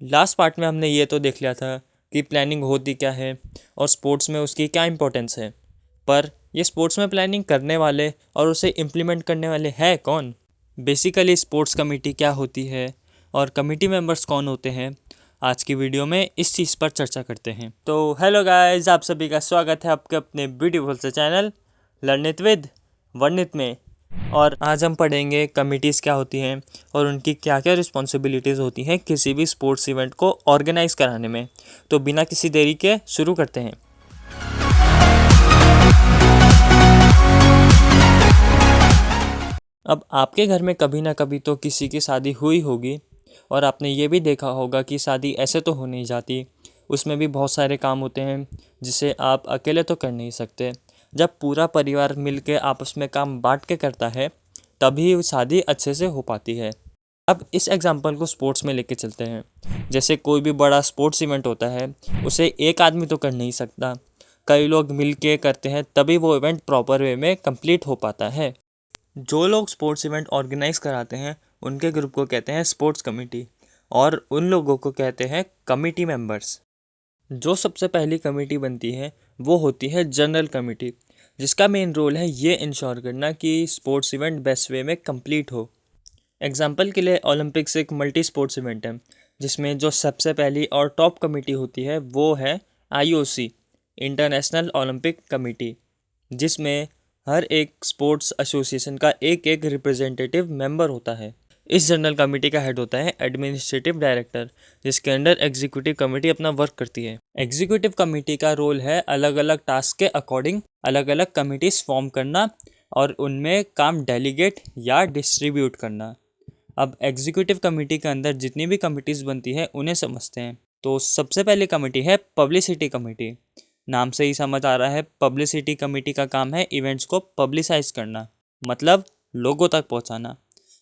Last part में हमने ये तो देख लिया था कि प्लानिंग होती क्या है और स्पोर्ट्स में उसकी क्या इंपॉर्टेंस है। पर ये स्पोर्ट्स में प्लानिंग करने वाले और उसे इम्प्लीमेंट करने वाले हैं कौन? बेसिकली स्पोर्ट्स कमेटी क्या होती है और कमेटी मेंबर्स कौन होते हैं, आज की वीडियो में इस चीज़ पर चर्चा करते हैं। तो हेलो गाइस, आप सभी का स्वागत है आपके अपने ब्यूटीफुल से चैनल लर्नित विद वर्णित में। और आज हम पढ़ेंगे कमिटीज़ क्या होती हैं और उनकी क्या क्या रिस्पॉन्सिबिलिटीज़ होती हैं किसी भी स्पोर्ट्स इवेंट को ऑर्गेनाइज कराने में। तो बिना किसी देरी के शुरू करते हैं। अब आपके घर में कभी ना कभी तो किसी की शादी हुई होगी और आपने ये भी देखा होगा कि शादी ऐसे तो हो नहीं जाती, उसमें भी बहुत सारे काम होते हैं जिसे आप अकेले तो कर नहीं सकते। जब पूरा परिवार मिलकर आपस में काम बांट के करता है तभी शादी अच्छे से हो पाती है। अब इस एग्जांपल को स्पोर्ट्स में लेके चलते हैं। जैसे कोई भी बड़ा स्पोर्ट्स इवेंट होता है, उसे एक आदमी तो कर नहीं सकता, कई लोग मिल के करते हैं तभी वो इवेंट प्रॉपर वे में कंप्लीट हो पाता है। जो लोग स्पोर्ट्स इवेंट ऑर्गेनाइज कराते हैं उनके ग्रुप को कहते हैं स्पोर्ट्स कमेटी और उन लोगों को कहते हैं कमेटी मेंबर्स। जो सबसे पहली कमेटी बनती है वो होती है जनरल कमेटी, जिसका मेन रोल है ये इंश्योर करना कि स्पोर्ट्स इवेंट बेस्ट वे में कंप्लीट हो। एग्जाम्पल के लिए ओलंपिक्स एक मल्टी स्पोर्ट्स इवेंट है जिसमें जो सबसे पहली और टॉप कमेटी होती है वो है IOC, इंटरनेशनल ओलंपिक कमेटी, जिसमें हर एक स्पोर्ट्स एसोसिएशन का एक एक रिप्रेजेंटेटिव मेंबर होता है। इस जनरल कमेटी का हेड होता है एडमिनिस्ट्रेटिव डायरेक्टर, जिसके अंडर एग्जीक्यूटिव कमेटी अपना वर्क करती है। एग्जीक्यूटिव कमेटी का रोल है अलग अलग टास्क के अकॉर्डिंग अलग अलग कमेटीज फॉर्म करना और उनमें काम डेलीगेट या डिस्ट्रीब्यूट करना। अब एग्जीक्यूटिव कमेटी के अंदर जितनी भी कमेटीज़ बनती है उन्हें समझते हैं। तो सबसे पहली कमेटी है पब्लिसिटी कमेटी। नाम से ही समझ आ रहा है, पब्लिसिटी कमेटी का काम है इवेंट्स को पब्लिसाइज करना, मतलब लोगों तक पहुंचाना।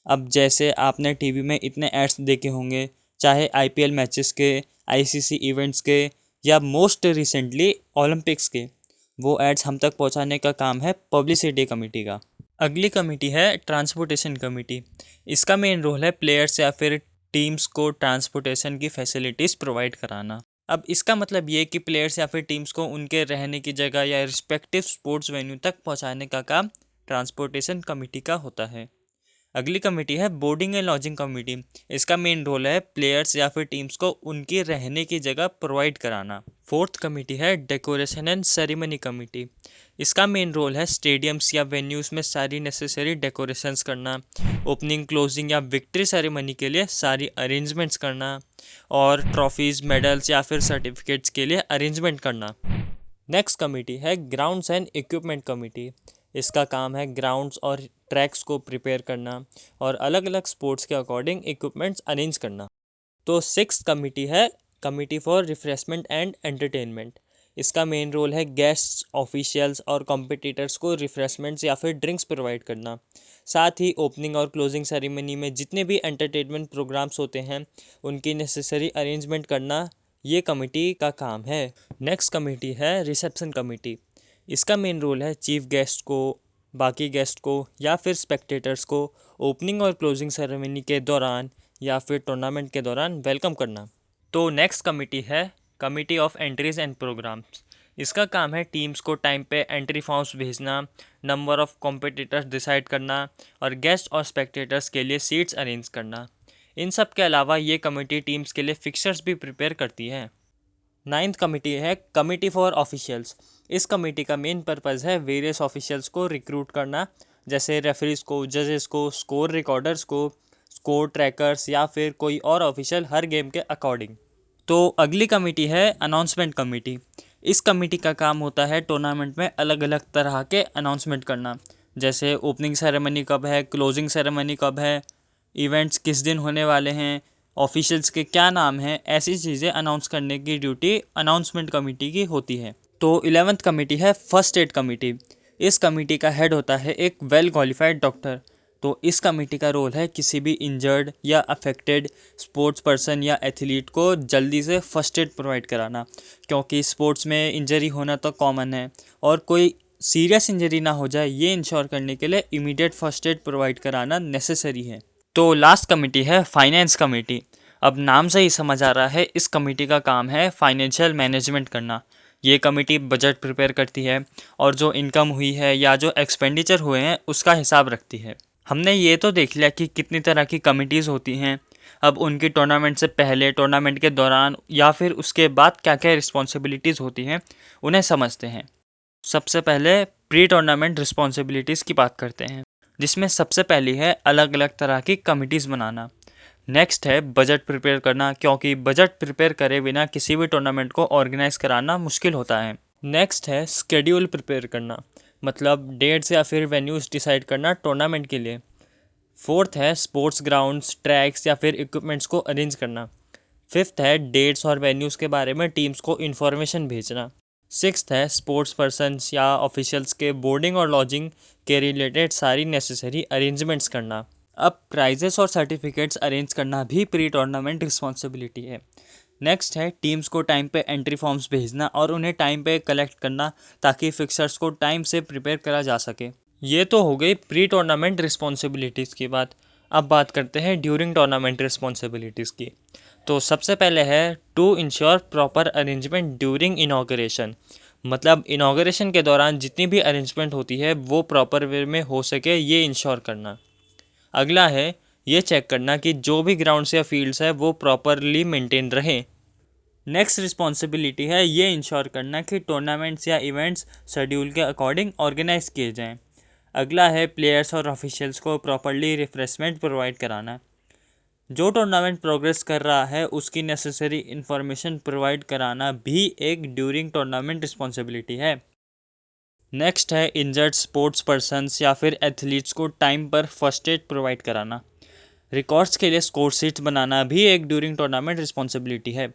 अब जैसे आपने टीवी में इतने एड्स देखे होंगे, चाहे IPL मैचेस के, ICC इवेंट्स के या मोस्ट रिसेंटली ओलंपिक्स के, वो एड्स हम तक पहुंचाने का काम है पब्लिसिटी कमेटी का। अगली कमेटी है ट्रांसपोर्टेशन कमेटी। इसका मेन रोल है प्लेयर्स या फिर टीम्स को ट्रांसपोर्टेशन की फैसिलिटीज़ प्रोवाइड कराना। अब इसका मतलब ये कि प्लेयर्स या फिर टीम्स को उनके रहने की जगह या रिस्पेक्टिव स्पोर्ट्स वेन्यू तक पहुंचाने का काम ट्रांसपोर्टेशन कमेटी का होता है। अगली कमेटी है बोर्डिंग एंड लॉजिंग कमेटी। इसका मेन रोल है प्लेयर्स या फिर टीम्स को उनकी रहने की जगह प्रोवाइड कराना। फोर्थ कमेटी है डेकोरेशन एंड सेरेमनी कमेटी। इसका मेन रोल है स्टेडियम्स या वेन्यूज़ में सारी नेसेसरी डेकोरेशंस करना, ओपनिंग, क्लोजिंग या विक्ट्री सेरेमनी के लिए सारी अरेंजमेंट्स करना और ट्रॉफीज़, मेडल्स या फिर सर्टिफिकेट्स के लिए अरेंजमेंट करना। नेक्स्ट कमेटी है ग्राउंड्स एंड इक्विपमेंट कमेटी। इसका काम है ग्राउंड्स और ट्रैक्स को प्रिपेयर करना और अलग अलग स्पोर्ट्स के अकॉर्डिंग इक्विपमेंट्स अरेंज करना। तो सिक्स्थ कमेटी है committee for refreshment and entertainment. इसका मेन रोल है गेस्ट्स, ऑफिशियल्स और कॉम्पिटिटर्स को रिफ्रेशमेंट्स या फिर ड्रिंक्स प्रोवाइड करना। साथ ही ओपनिंग और क्लोजिंग सेरेमनी में जितने भी एंटरटेनमेंट प्रोग्राम्स होते हैं उनकी नेसेसरी अरेंजमेंट करना ये कमेटी का काम है। नेक्स्ट कमेटी है रिसेप्शन कमेटी। इसका मेन रोल है चीफ गेस्ट को, बाकी गेस्ट को या फिर स्पेक्टेटर्स को ओपनिंग और क्लोजिंग सेरेमनी के दौरान या फिर टूर्नामेंट के दौरान वेलकम करना। तो नेक्स्ट कमेटी है committee of entries and programmes. इसका काम है टीम्स को टाइम पे एंट्री फॉर्म्स भेजना, नंबर ऑफ कॉम्पिटिटर्स डिसाइड करना और गेस्ट और स्पेक्टेटर्स के लिए सीट्स अरेंज करना। इन सब के अलावा ये कमेटी टीम्स के लिए फिक्सर्स भी प्रिपेयर करती है। नाइन्थ कमेटी है कमेटी फॉर ऑफिशियल्स। इस कमेटी का मेन पर्पज़ है वेरियस ऑफिशियल्स को रिक्रूट करना, जैसे रेफरीज को, जजेस को, स्कोर रिकॉर्डर्स को, स्कोर ट्रैकर्स या फिर कोई और ऑफिशियल हर गेम के अकॉर्डिंग। तो अगली कमेटी है अनाउंसमेंट कमेटी। इस कमेटी का काम होता है टूर्नामेंट में अलग अलग तरह के अनाउंसमेंट करना, जैसे ओपनिंग सेरेमनी कब है, क्लोजिंग सेरेमनी कब है, इवेंट्स किस दिन होने वाले हैं, ऑफिशियल्स के क्या नाम हैं, ऐसी चीज़ें अनाउंस करने की ड्यूटी अनाउंसमेंट कमेटी की होती है। तो 11th कमेटी है फर्स्ट एड कमेटी। इस कमेटी का हेड होता है एक वेल क्वालिफाइड डॉक्टर। तो इस कमेटी का रोल है किसी भी इंजर्ड या अफेक्टेड स्पोर्ट्स पर्सन या एथलीट को जल्दी से फर्स्ट एड प्रोवाइड कराना, क्योंकि स्पोर्ट्स में इंजरी होना तो कॉमन है और कोई सीरियस इंजरी ना हो जाए ये इंश्योर करने के लिए इमीडिएट फर्स्ट एड प्रोवाइड कराना नेसेसरी है। तो लास्ट कमेटी है फाइनेंस कमेटी। अब नाम से ही समझ आ रहा है इस कमेटी का काम है फाइनेंशियल मैनेजमेंट करना। ये कमेटी बजट प्रिपेयर करती है और जो इनकम हुई है या जो एक्सपेंडिचर हुए हैं उसका हिसाब रखती है। हमने ये तो देख लिया कि कितनी तरह की कमिटीज़ होती हैं। अब उनकी टूर्नामेंट से पहले, टूर्नामेंट के दौरान या फिर उसके बाद क्या क्या रिस्पॉन्सिबिलिटीज़ होती हैं उन्हें समझते हैं। सबसे पहले प्री टूर्नामेंट रिस्पॉन्सिबिलिटीज़ की बात करते हैं, जिसमें सबसे पहली है अलग अलग तरह की कमिटीज़ बनाना। नेक्स्ट है बजट प्रिपेयर करना, क्योंकि बजट प्रिपेयर करे बिना किसी भी टूर्नामेंट को ऑर्गेनाइज कराना मुश्किल होता है। नेक्स्ट है स्केड्यूल प्रिपेयर करना, मतलब डेट्स या फिर वेन्यूज़ डिसाइड करना टूर्नामेंट के लिए। फोर्थ है स्पोर्ट्स ग्राउंड्स, ट्रैक्स या फिर इक्विपमेंट्स को अरेंज करना। फिफ्थ है डेट्स और वेन्यूज़ के बारे में टीम्स को इन्फॉर्मेशन भेजना। सिक्स्थ है स्पोर्ट्स पर्सन्स या ऑफिशियल्स के बोर्डिंग और लॉजिंग के रिलेटेड सारी नेसेसरी अरेंजमेंट्स करना। अब प्राइजेस और सर्टिफिकेट्स अरेंज करना भी प्री टूर्नामेंट रिस्पॉन्सिबिलिटी है। नेक्स्ट है टीम्स को टाइम पे एंट्री फॉर्म्स भेजना और उन्हें टाइम पे कलेक्ट करना, ताकि फिक्सर्स को टाइम से प्रिपेयर करा जा सके। ये तो हो गई प्री टूर्नामेंट रिस्पॉन्सिबिलिटीज़ की बात। अब बात करते हैं ड्यूरिंग टूर्नामेंट रिस्पॉन्सिबिलिटीज़ की। तो सबसे पहले है to ensure proper arrangement during inauguration, मतलब इनॉग्रेशन के दौरान जितनी भी अरेंजमेंट होती है वो प्रॉपर वे में हो सके, ये इंश्योर करना। अगला है ये चेक करना कि जो भी ग्राउंड्स या फील्ड्स है वो प्रॉपरली मेंटेन रहे। नेक्स्ट रिस्पॉन्सिबिलिटी है ये इंश्योर करना कि टूर्नामेंट्स या इवेंट्स शेड्यूल के अकॉर्डिंग ऑर्गेनाइज किए जाएं। अगला है प्लेयर्स और ऑफिशियल्स को प्रॉपरली रिफ्रेशमेंट प्रोवाइड कराना। जो टूर्नामेंट प्रोग्रेस कर रहा है उसकी नेसेसरी इन्फॉर्मेशन प्रोवाइड कराना भी एक ड्यूरिंग टूर्नामेंट रिस्पॉन्सिबिलिटी है। नेक्स्ट है इंजर्ड स्पोर्ट्स पर्सन्स या फिर एथलीट्स को टाइम पर फर्स्ट एड प्रोवाइड कराना। रिकॉर्ड्स के लिए स्कोर शीट्स बनाना भी एक ड्यूरिंग टूर्नामेंट रिस्पॉन्सिबिलिटी है।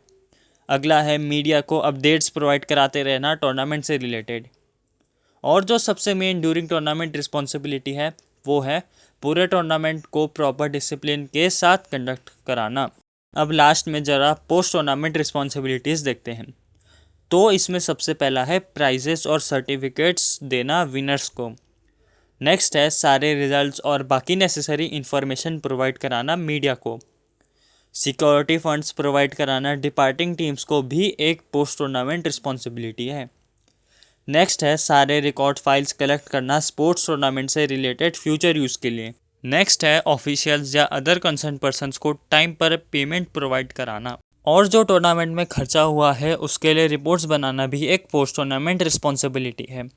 अगला है मीडिया को अपडेट्स प्रोवाइड कराते रहना टूर्नामेंट से रिलेटेड। और जो सबसे मेन ड्यूरिंग टूर्नामेंट रिस्पॉन्सिबिलिटी है वो है पूरे टूर्नामेंट को प्रॉपर डिसिप्लिन के साथ कंडक्ट कराना। अब लास्ट में ज़रा पोस्ट टूर्नामेंट रिस्पॉन्सिबिलिटीज़ देखते हैं। तो इसमें सबसे पहला है प्राइजेस और सर्टिफिकेट्स देना विनर्स को। नेक्स्ट है सारे रिजल्ट्स और बाकी नेसेसरी इन्फॉर्मेशन प्रोवाइड कराना मीडिया को। सिक्योरिटी फंड्स प्रोवाइड कराना डिपार्टिंग टीम्स को भी एक पोस्ट टूर्नामेंट रिस्पॉन्सिबिलिटी है। नेक्स्ट है सारे रिकॉर्ड फाइल्स कलेक्ट करना स्पोर्ट्स टूर्नामेंट से रिलेटेड फ्यूचर यूज़ के लिए। नेक्स्ट है ऑफिशियल्स या अदर कंसर्न पर्सन्स को टाइम पर पेमेंट प्रोवाइड कराना। और जो टूर्नामेंट में खर्चा हुआ है उसके लिए रिपोर्ट्स बनाना भी एक पोस्ट टूर्नामेंट रिस्पॉन्सिबिलिटी है।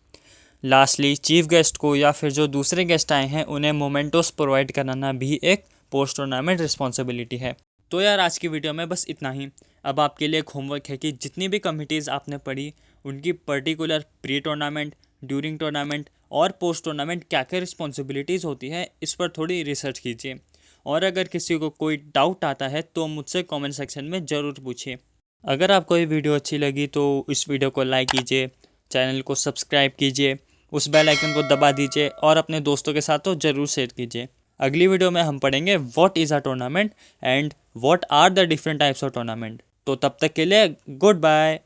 लास्टली चीफ गेस्ट को या फिर जो दूसरे गेस्ट आए हैं उन्हें मोमेंटोस प्रोवाइड कराना भी एक पोस्ट टूर्नामेंट रिस्पॉन्सिबिलिटी है। तो यार आज की वीडियो में बस इतना ही। अब आपके लिए एक होमवर्क है कि जितनी भी कमिटीज़ आपने पढ़ी उनकी particular pre tournament, during tournament और पोस्ट टूर्नामेंट क्या क्या रिस्पॉन्सिबिलिटीज़ होती है इस पर थोड़ी रिसर्च कीजिए। और अगर किसी को कोई डाउट आता है तो मुझसे कमेंट सेक्शन में ज़रूर पूछिए। अगर आपको ये वीडियो अच्छी लगी तो इस वीडियो को लाइक कीजिए, चैनल को सब्सक्राइब कीजिए, उस बेल आइकन को दबा दीजिए और अपने दोस्तों के साथ तो ज़रूर शेयर कीजिए। अगली वीडियो में हम पढ़ेंगे what is a tournament and what are the different types of tournament. तो तब तक के लिए गुड बाय।